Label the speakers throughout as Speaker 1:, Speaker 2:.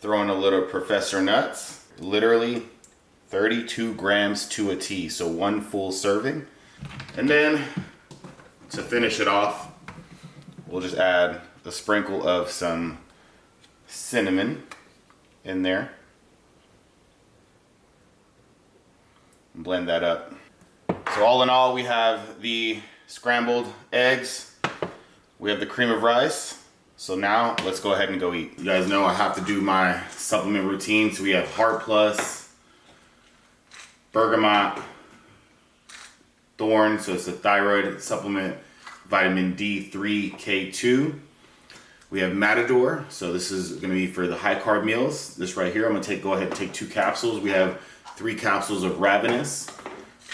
Speaker 1: Throw in a little Professor Nuts. Literally 32 grams to a T, so 1 full serving. And then to finish it off, we'll just add a sprinkle of some cinnamon in there. Blend that up. So all in all, we have the scrambled eggs, we have the cream of rice. So now let's go ahead and go eat. You guys know I have to do my supplement routine. So we have Heart Plus, Bergamot, Thorn, so it's a thyroid supplement, vitamin D3, K2. We have Matador, so this is gonna be for the high carb meals. This right here, I'm gonna go ahead and take 2 capsules. We have 3 capsules of Ravenous,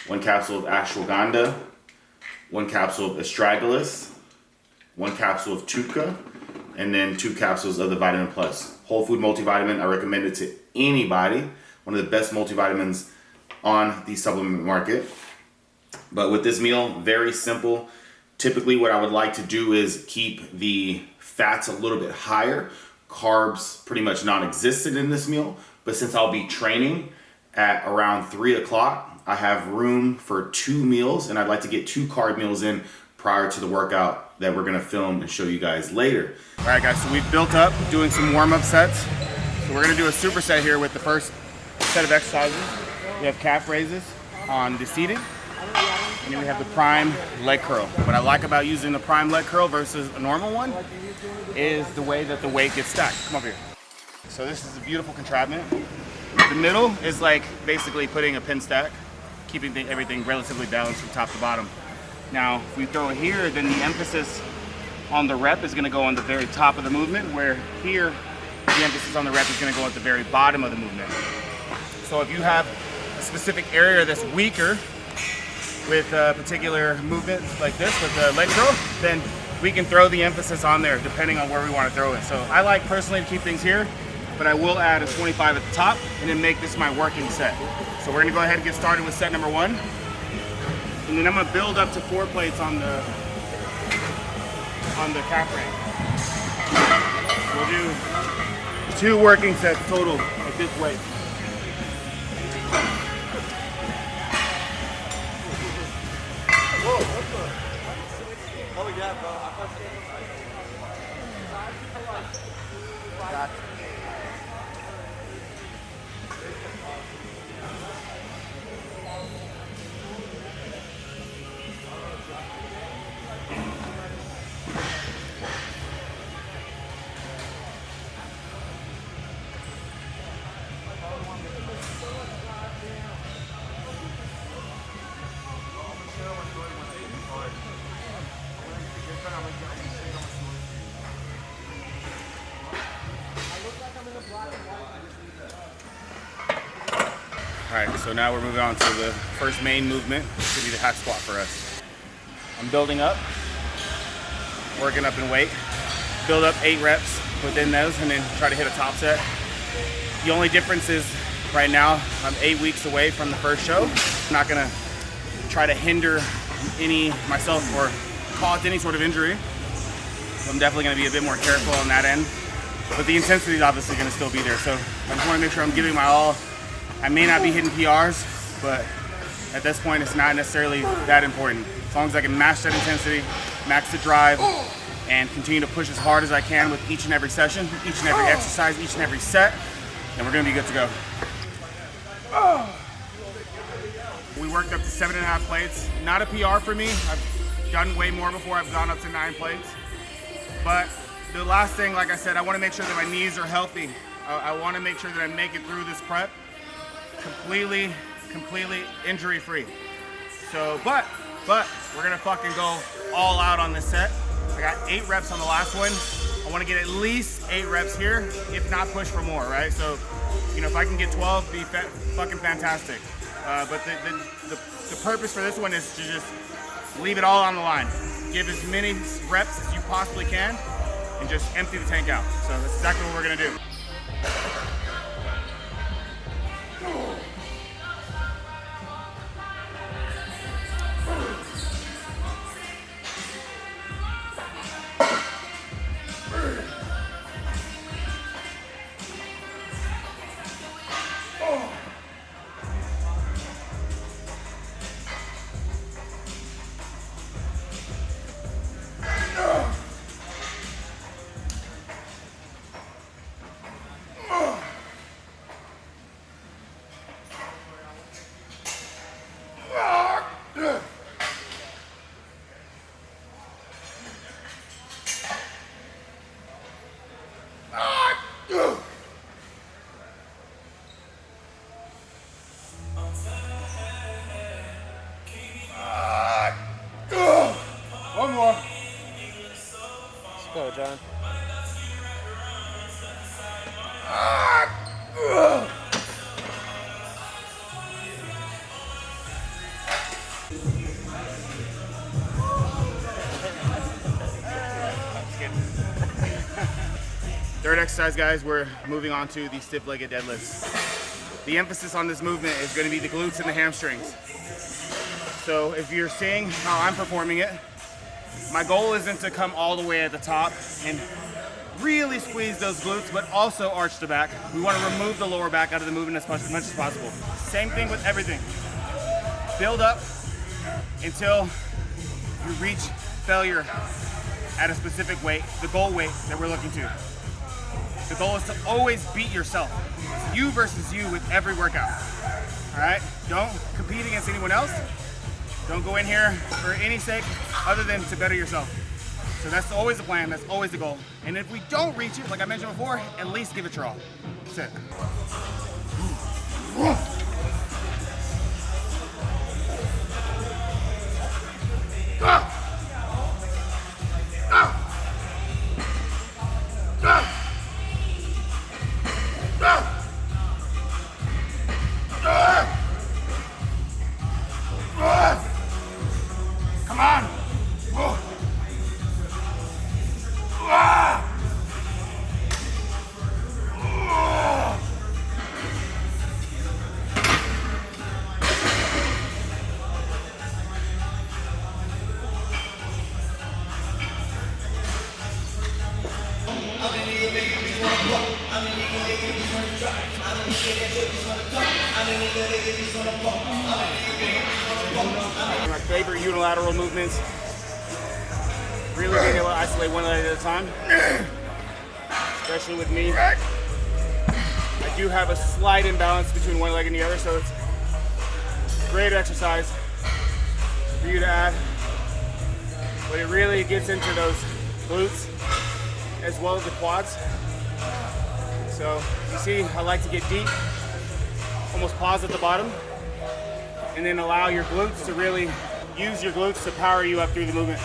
Speaker 1: 1 capsule of Ashwagandha, 1 capsule of Astragalus, 1 capsule of Tuca, and then 2 capsules of the Vitamin Plus. Whole food multivitamin, I recommend it to anybody. One of the best multivitamins on the supplement market. But with this meal, very simple. Typically what I would like to do is keep the fats a little bit higher. Carbs pretty much non-existent in this meal, but since I'll be training at around 3 o'clock, I have room for 2 meals, and I'd like to get 2 carb meals in prior to the workout that we're gonna film and show you guys later. All right guys, so we've built up doing some warm-up sets. So we're gonna do a superset here with the first set of exercises. We have calf raises on the seating, and then we have the prime leg curl. What I like about using the prime leg curl versus a normal one is the way that the weight gets stacked. Come over here. So this is a beautiful contraption. The middle is like basically putting a pin stack, keeping everything relatively balanced from top to bottom. Now, if we throw it here, then the emphasis on the rep is gonna go on the very top of the movement, where here, the emphasis on the rep is gonna go at the very bottom of the movement. So if you have a specific area that's weaker with a particular movement like this, with the leg curl, then we can throw the emphasis on there depending on where we wanna throw it. So I like personally to keep things here, but I will add a 25 at the top and then make this my working set. So we're gonna go ahead and get started with set number 1. And then I'm gonna build up to 4 plates on the calf range. We'll do 2 working sets total at this weight.
Speaker 2: What we got, bro? Gotcha.
Speaker 1: All right, so now we're moving on to the first main movement, which will be the hack squat for us. I'm building up, working up in weight, build up 8 reps within those, and then try to hit a top set. The only difference is right now, I'm 8 weeks away from the first show. I'm not gonna try to hinder myself or cause any sort of injury. So I'm definitely gonna be a bit more careful on that end. But the intensity is obviously gonna still be there. So I just wanna make sure I'm giving my all. I may not be hitting PRs, but at this point it's not necessarily that important. As long as I can match that intensity, max the drive, and continue to push as hard as I can with each and every session, each and every exercise, each and every set, then we're gonna be good to go. We worked up to 7.5 plates. Not a PR for me. I've done way more before. I've gone up to 9 plates. But the last thing, like I said, I wanna make sure that my knees are healthy. I wanna make sure that I make it through this prep completely injury-free. So, but we're gonna fucking go all out on this set. I got 8 reps on the last one. I wanna get at least 8 reps here, if not push for more, right? So, you know, if I can get 12, be fucking fantastic. But the purpose for this one is to just leave it all on the line. Give as many reps as you possibly can and just empty the tank out. So that's exactly what we're gonna do.
Speaker 3: Third exercise, guys, we're moving on to the stiff-legged deadlifts. The emphasis on this movement is going to be the glutes and the hamstrings. So if you're seeing how I'm performing it, my goal isn't to come all the way at the top and really squeeze those glutes, but also arch the back. We want to remove the lower back out of the movement as much as possible. Same thing with everything. Build up until you reach failure at a specific weight, the goal weight that we're looking to. The goal is to always beat yourself. It's you versus you with every workout. All right? Don't compete against anyone else. Don't go in here for any sake other than to better yourself. So that's always the plan, that's always the goal. And if we don't reach it, like I mentioned before, at least give it a try. That's it. Come on! My favorite unilateral movements, really being able to isolate one leg at a time, especially with me. I do have a slight imbalance between one leg and the other, so it's great exercise for you to add, but it really gets into those glutes as well as the quads. So you see, I like to get deep, almost pause at the bottom, and then allow your glutes to really use your glutes to power you up through the movement.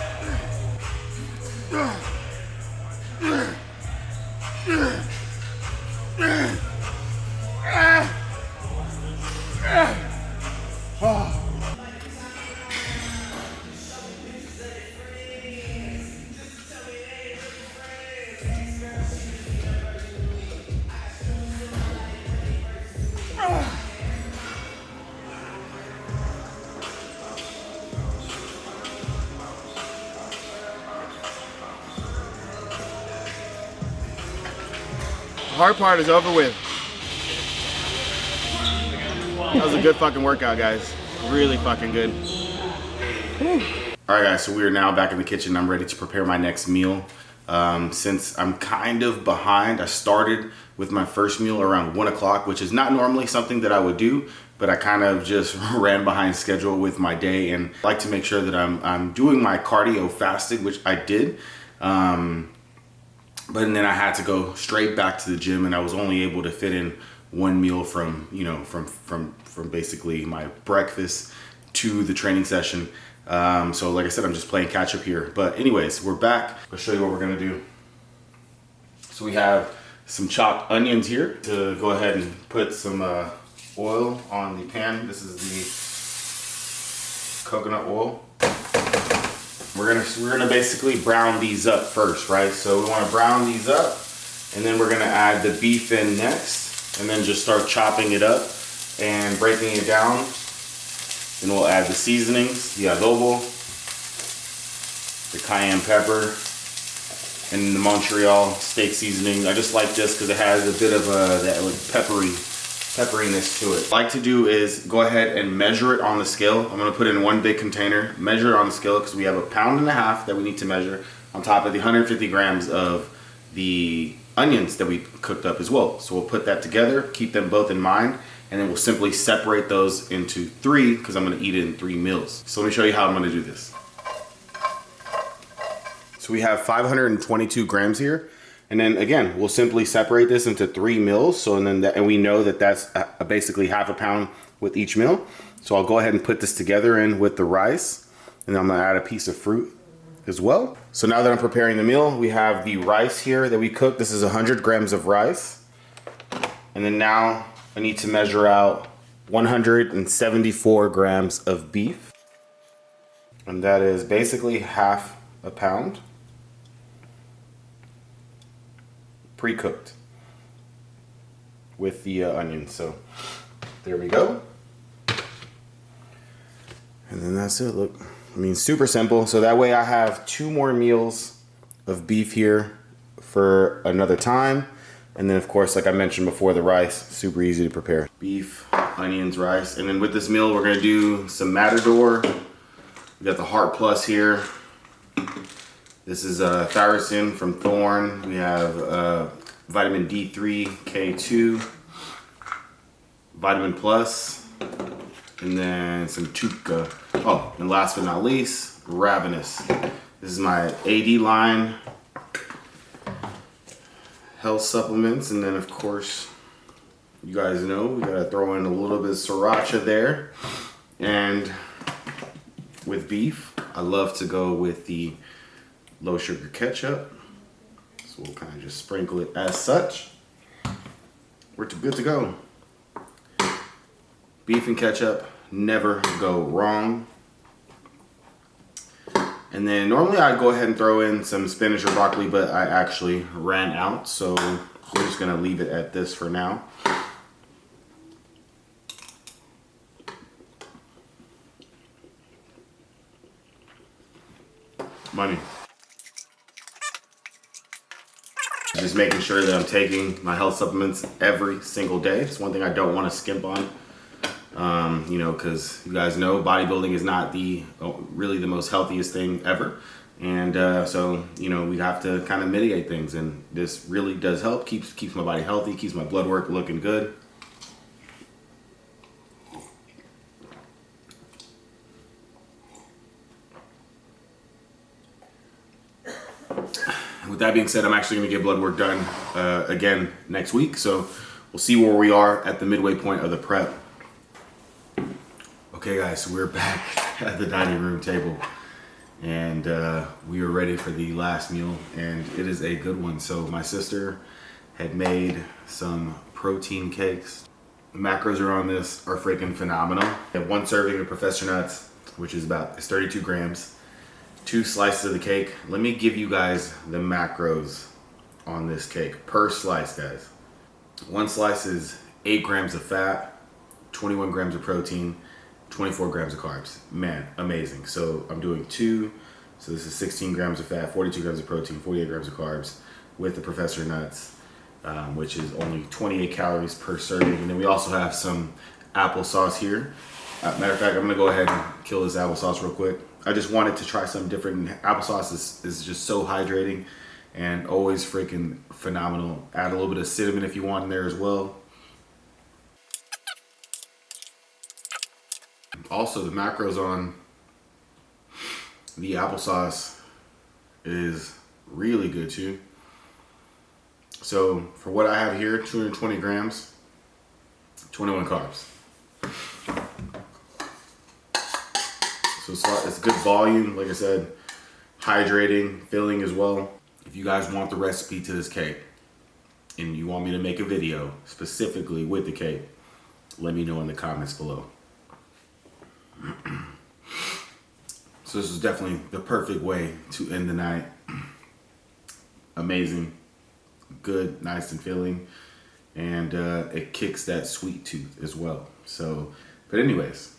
Speaker 3: The hard part is over with. That was a good fucking workout, guys. Really fucking good.
Speaker 1: All right, guys, so we are now back in the kitchen. I'm ready to prepare my next meal. Since I'm kind of behind, I started with my first meal around 1 o'clock, which is not normally something that I would do, but I kind of just ran behind schedule with my day, and I like to make sure that I'm doing my cardio fasted, which I did. But then I had to go straight back to the gym, and I was only able to fit in one meal from, you know, from basically my breakfast to the training session. So like I said, I'm just playing catch up here. But anyways, we're back. I'll show you what we're gonna do. So we have some chopped onions here to go ahead and put some oil on the pan. This is the coconut oil. We're gonna basically brown these up first, right? So we want to brown these up, and then we're gonna add the beef in next, and then just start chopping it up and breaking it down. Then we'll add the seasonings, the adobo, the cayenne pepper, and the Montreal steak seasoning. I just like this because it has a bit of that like pepperiness to it. What I like to do is go ahead and measure it on the scale. I'm gonna put it in one big container, measure it on the scale, because we have 1.5 pounds that we need to measure on top of the 150 grams of the onions that we cooked up as well. So we'll put that together, keep them both in mind, and then we'll simply separate those into 3 because I'm gonna eat it in 3 meals. So let me show you how I'm gonna do this. So we have 522 grams here. And then again, we'll simply separate this into 3 meals. So and we know that that's basically 1/2 pound with each meal. So I'll go ahead and put this together in with the rice, and then I'm gonna add a piece of fruit as well. So now that I'm preparing the meal, we have the rice here that we cooked. This is 100 grams of rice. And then now I need to measure out 174 grams of beef. And that is basically half a pound. Pre-cooked with the onions. So there we go. And then that's it. Look, I mean, super simple. So that way I have 2 more meals of beef here for another time. And then of course, like I mentioned before, the rice, super easy to prepare. Beef, onions, rice. And then with this meal, we're gonna do some Matador. We got the Heart Plus here. This is thyrosin from Thorn. We have vitamin D3, K2, Vitamin Plus, and then some Tuca. Oh, and last but not least, Ravenous. This is my AD line health supplements. And then of course, you guys know we gotta throw in a little bit of sriracha there. And with beef, I love to go with the low sugar ketchup. So we'll kind of just sprinkle it as such. We're good to go. Beef and ketchup never go wrong. And then normally I'd go ahead and throw in some spinach or broccoli, but I actually ran out. So we're just gonna leave it at this for now. Money. Just making sure that I'm taking my health supplements every single day. It's one thing I don't want to skimp on. You know, because you guys know bodybuilding is not really the most healthiest thing ever. And so, you know, we have to kind of mitigate things. And this really does help. Keeps my body healthy, keeps my blood work looking good. With that being said, I'm actually going to get blood work done again next week. So we'll see where we are at the midway point of the prep. Okay guys, so we're back at the dining room table. And we are ready for the last meal. And it is a good one. So my sister had made some protein cakes. The macros are on this are freaking phenomenal. I have 1 serving of Professor Nuts, which is it's 32 grams. 2 slices of the cake. Let me give you guys the macros on this cake per slice, guys. 1 slice is 8 grams of fat, 21 grams of protein, 24 grams of carbs. Man, amazing. So I'm doing 2. So this is 16 grams of fat, 42 grams of protein, 48 grams of carbs with the Professor Nuts, which is only 28 calories per serving. And then we also have some applesauce here. Matter of fact, I'm gonna go ahead and kill this applesauce real quick. I just wanted to try something different. Applesauce is just so hydrating and always freaking phenomenal. Add a little bit of cinnamon if you want in there as well. Also, the macros on the applesauce is really good too. So for what I have here, 220 grams, 21 carbs. So it's good volume, like I said, hydrating, filling as well. If you guys want the recipe to this cake and you want me to make a video specifically with the cake, let me know in the comments below. So this is definitely the perfect way to end the night. Amazing, good, nice and filling, and it kicks that sweet tooth as well. So, but anyways,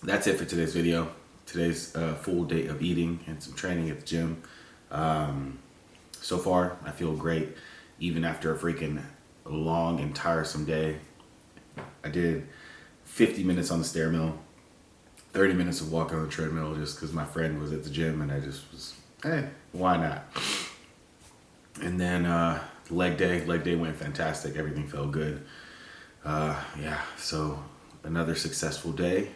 Speaker 1: that's it for today's video. Today's full day of eating and some training at the gym. So far, I feel great, even after a freaking long and tiresome day. I did 50 minutes on the stair mill, 30 minutes of walking on the treadmill just because my friend was at the gym and I just was, hey, why not? And then leg day went fantastic. Everything felt good. Yeah, so another successful day,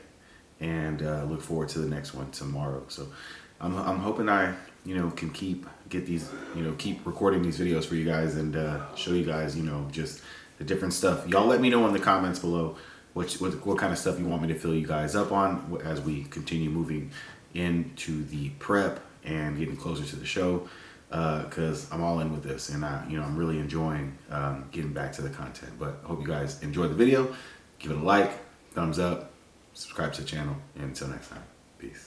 Speaker 1: and look forward to the next one tomorrow. So I'm hoping I, can keep recording these videos for you guys and show you guys, just the different stuff. Y'all let me know in the comments below what kind of stuff you want me to fill you guys up on as we continue moving into the prep and getting closer to the show. because I'm all in with this, and I'm really enjoying getting back to the content. But I hope you guys enjoyed the video. Give it a like, thumbs up, subscribe to the channel, and until next time, peace.